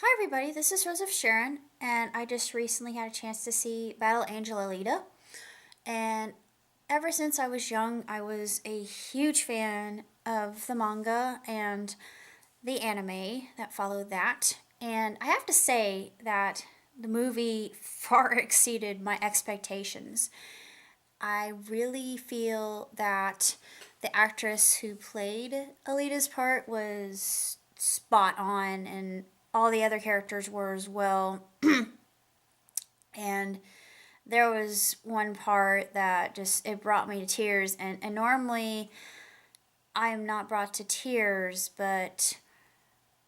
Hi, everybody. This is Rose of Sharon, and I just recently had a chance to see Battle Angel Alita. And ever since I was young, I was a huge fan of the manga and the anime that followed that. And I have to say that the movie far exceeded my expectations. I really feel that the actress who played Alita's part was spot on, and all the other characters were as well. And there was one part that just it brought me to tears, and normally I am not brought to tears, but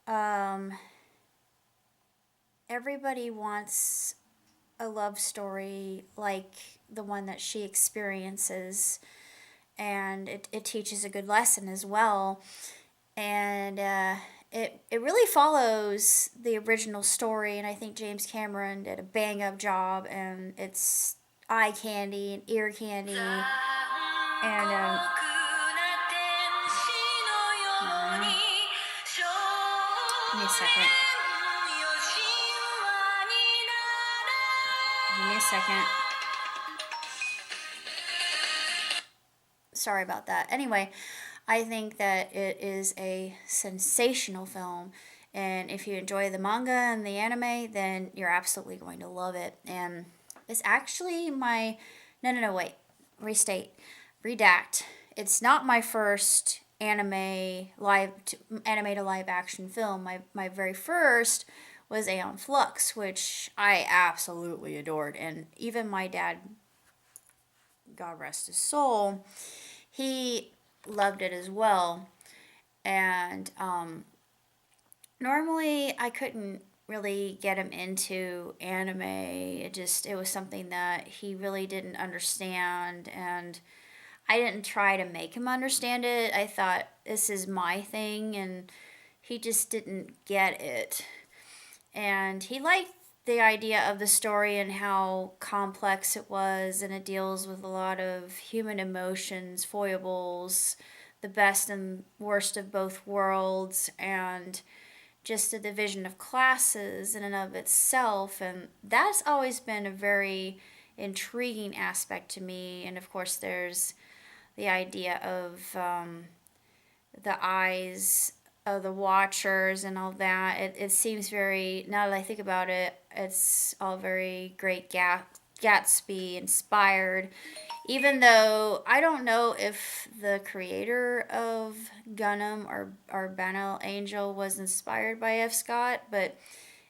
um, everybody wants a love story like the one that she experiences, and it teaches a good lesson as well. And it really follows the original story, and I think James Cameron did a bang up job, and it's eye candy and ear candy. And give me a second. Give me a second. Sorry about that. Anyway, I think that it is a sensational film. And if you enjoy the manga and the anime, then you're absolutely going to love it. And it's actually my. No, no, no, wait. Restate. Redact. It's not my first anime to live action film. My very first was Aeon Flux, which I absolutely adored. And even my dad, God rest his soul, he loved it as well. And normally I couldn't really get him into anime. It was something that he really didn't understand, and I didn't try to make him understand it. I thought this is my thing, and he just didn't get it. And he liked the idea of the story and how complex it was, and it deals with a lot of human emotions, foibles, the best and worst of both worlds, and just the division of classes in and of itself. And that's always been a very intriguing aspect to me. And of course, there's the idea of the eyes of the watchers and all that. It seems very, now that I think about it, it's all very great Gatsby inspired. Even though I don't know if the creator of Gundam or Battle Angel was inspired by F. Scott, but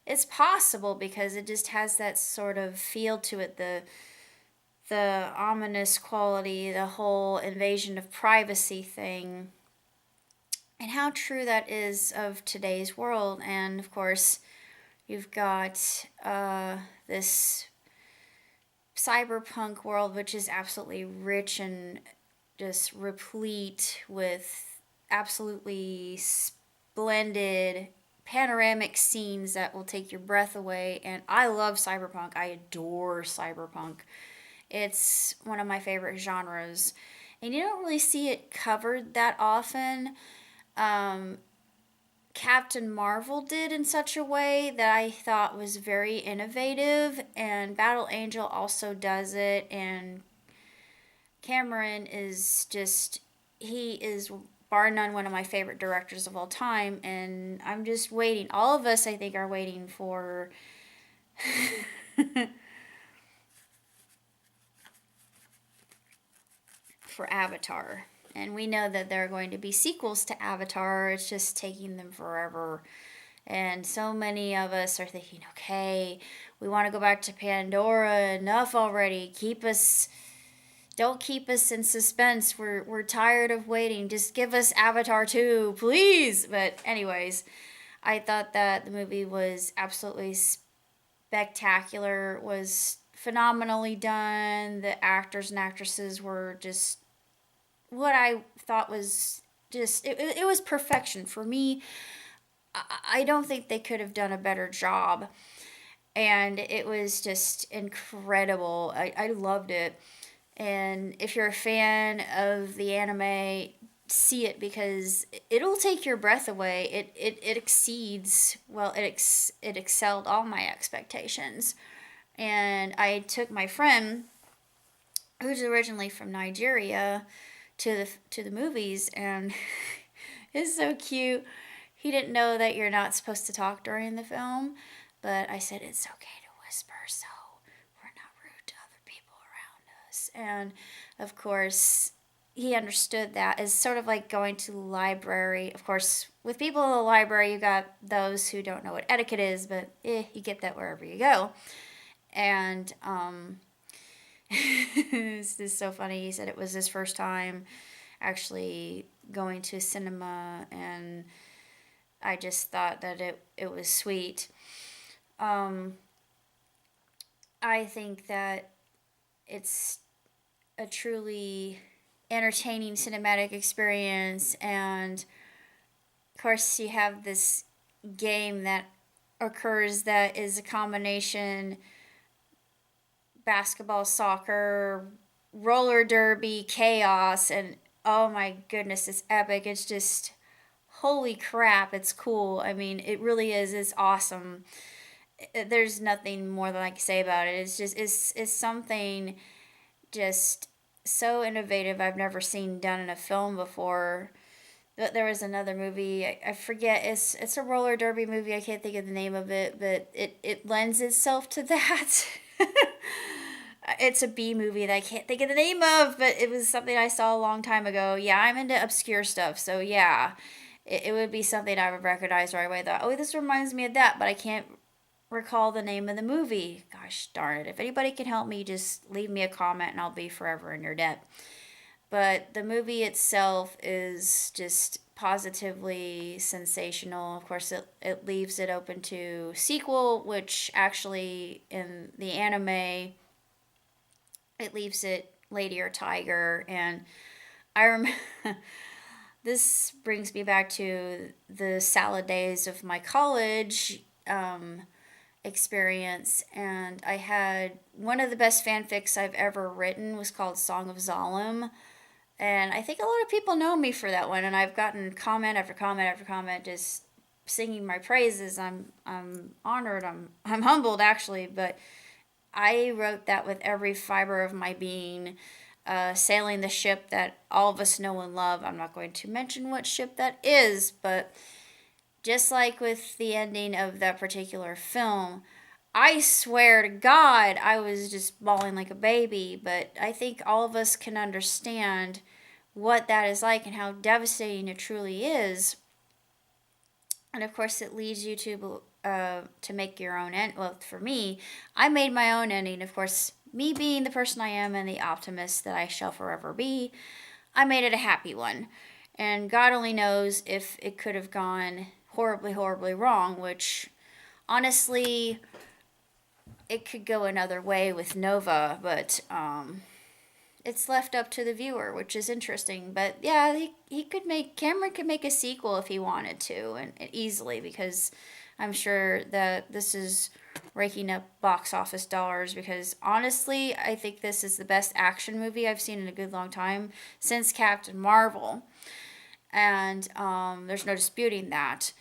it's possible because it just has that sort of feel to it, the ominous quality, the whole invasion of privacy thing, and how true that is of today's world. And of course, you've got this cyberpunk world, which is absolutely rich and just replete with absolutely splendid panoramic scenes that will take your breath away. And I love cyberpunk. I adore cyberpunk. It's one of my favorite genres. And you don't really see it covered that often. Um, Captain Marvel did in such a way that I thought was very innovative, and Battle Angel also does it. And Cameron is just, he is bar none one of my favorite directors of all time, and I'm just waiting. All of us, I think, are waiting for for Avatar. And we know that there are going to be sequels to Avatar. It's just taking them forever. And so many of us are thinking, okay, we want to go back to Pandora. Enough already. Don't keep us in suspense. We're tired of waiting. Just give us Avatar 2, please. But, anyways, I thought that the movie was absolutely spectacular, was phenomenally done. The actors and actresses were just what I thought was just, it was perfection. For me, I don't think they could have done a better job. And it was just incredible. I loved it. And if you're a fan of the anime, see it because it'll take your breath away. It exceeds, well, it excelled all my expectations. And I took my friend, who's originally from Nigeria, to the movies, and it's so cute. He didn't know that you're not supposed to talk during the film, but I said it's okay to whisper so we're not rude to other people around us. And of course, he understood that. It's sort of like going to the library. Of course, with people in the library, you got those who don't know what etiquette is, but you get that wherever you go. And it's just so funny. He said it was his first time actually going to cinema, and I just thought that it was sweet. Um, I think that it's a truly entertaining cinematic experience, and of course, you have this game that occurs that is a combination basketball, soccer, roller derby, chaos, and oh my goodness, it's epic. It's just holy crap, it's cool. I mean, it really is. It's awesome. There's nothing more than I can say about it. It's just it's something just so innovative I've never seen done in a film before. There was another movie, I forget, it's a roller derby movie, I can't think of the name of it, but it lends itself to that. It's a B movie that I can't think of the name of, but it was something I saw a long time ago. Yeah, I'm into obscure stuff, so yeah, it would be something I would recognize right away. I thought, oh, this reminds me of that, but I can't recall the name of the movie. Gosh darn it. If anybody can help me, just leave me a comment and I'll be forever in your debt. But the movie itself is just positively sensational. Of course, it leaves it open to sequel, which actually in the anime, it leaves it Lady or Tiger. And I remember this brings me back to the salad days of my college experience, and I had one of the best fanfics I've ever written was called Song of Zalem, and I think a lot of people know me for that one, and I've gotten comment after comment after comment just singing my praises. I'm honored. I'm humbled actually, but I wrote that with every fiber of my being, sailing the ship that all of us know and love. I'm not going to mention what ship that is, but just like with the ending of that particular film, I swear to God, I was just bawling like a baby. But I think all of us can understand what that is like and how devastating it truly is. And of course, it leads you to make your own end. Well, for me, I made my own ending. Of course, me being the person I am and the optimist that I shall forever be, I made it a happy one. And God only knows if it could have gone horribly, horribly wrong, which honestly, it could go another way with Nova, but it's left up to the viewer, which is interesting. But yeah, he could make, Cameron could make a sequel if he wanted to, and easily, because I'm sure that this is raking up box office dollars, because honestly, I think this is the best action movie I've seen in a good long time since Captain Marvel. And there's no disputing that.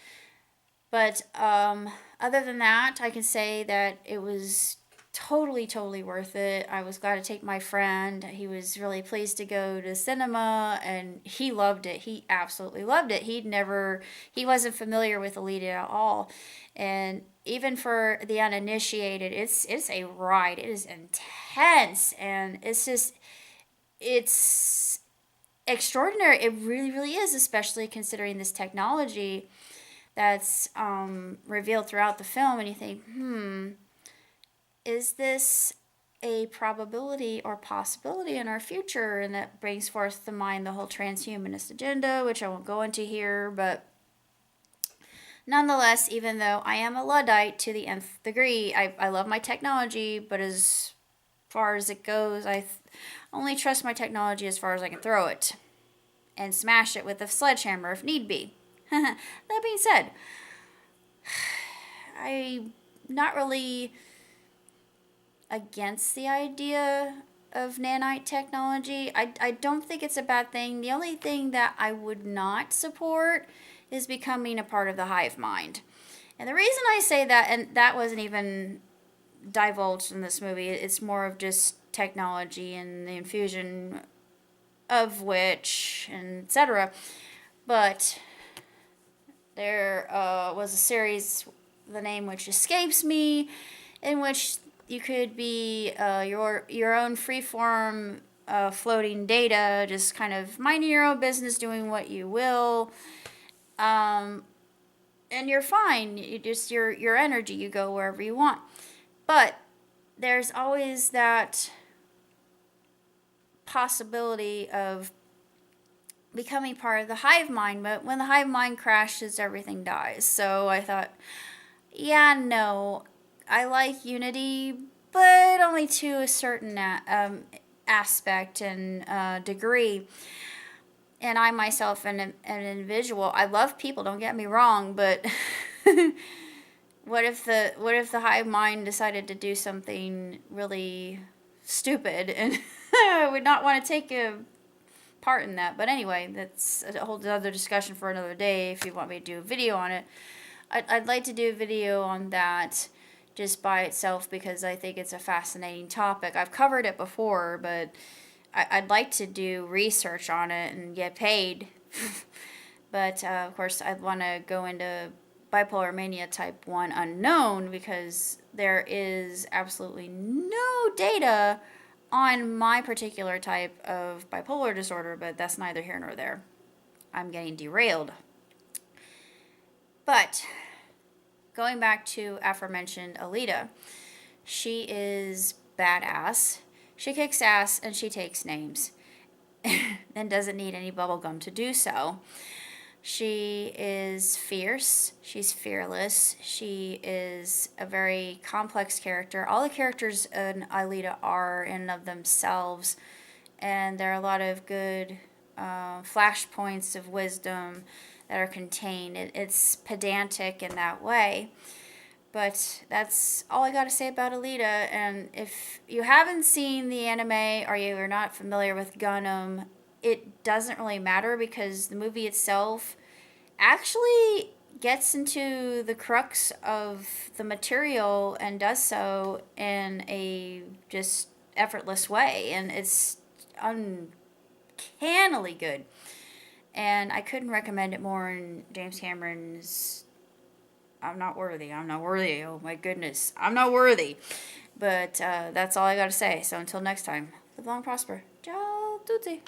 But other than that, I can say that it was totally, totally worth it. I was glad to take my friend. He was really pleased to go to cinema, and he loved it. He absolutely loved it. He wasn't familiar with Alita at all. And even for the uninitiated, it's a ride. It is intense, and it's extraordinary. It really, really is, especially considering this technology that's revealed throughout the film, and you think, is this a probability or possibility in our future? And that brings forth to mind the whole transhumanist agenda, which I won't go into here, but nonetheless, even though I am a Luddite to the nth degree, I love my technology, but as far as it goes, I only trust my technology as far as I can throw it and smash it with a sledgehammer if need be. That being said, I'm not really against the idea of nanite technology. I don't think it's a bad thing. The only thing that I would not support is becoming a part of the hive mind. And the reason I say that, and that wasn't even divulged in this movie, it's more of just technology and the infusion of which, and etc. But there was a series, the name which escapes me, in which you could be your own freeform floating data, just kind of minding your own business, doing what you will, and you're fine. You just your energy, you go wherever you want. But there's always that possibility of becoming part of the hive mind, but when the hive mind crashes, everything dies. So I thought, yeah, no, I like unity, but only to a certain aspect and degree. And I myself am an individual. I love people, don't get me wrong, but what if the hive mind decided to do something really stupid, and I would not want to take a part in that. But anyway, that's a whole other discussion for another day if you want me to do a video on it. I'd like to do a video on that just by itself because I think it's a fascinating topic. I've covered it before, but I'd like to do research on it and get paid. But of course, I'd want to go into bipolar mania type 1 unknown because there is absolutely no data on my particular type of bipolar disorder, but that's neither here nor there. I'm getting derailed. But going back to aforementioned Alita, she is badass. She kicks ass and she takes names and doesn't need any bubblegum to do so. She is fierce. She's fearless. She is a very complex character. All the characters in Alita are in and of themselves, and there are a lot of good flashpoints of wisdom that are contained. It's pedantic in that way. But that's all I got to say about Alita. And if you haven't seen the anime or you are not familiar with Gundam, it doesn't really matter because the movie itself actually gets into the crux of the material and does so in a just effortless way. And it's uncannily good. And I couldn't recommend it more. And James Cameron's I'm not worthy. Oh my goodness. I'm not worthy. But that's all I got to say. So until next time, live long, prosper. Ciao tutti.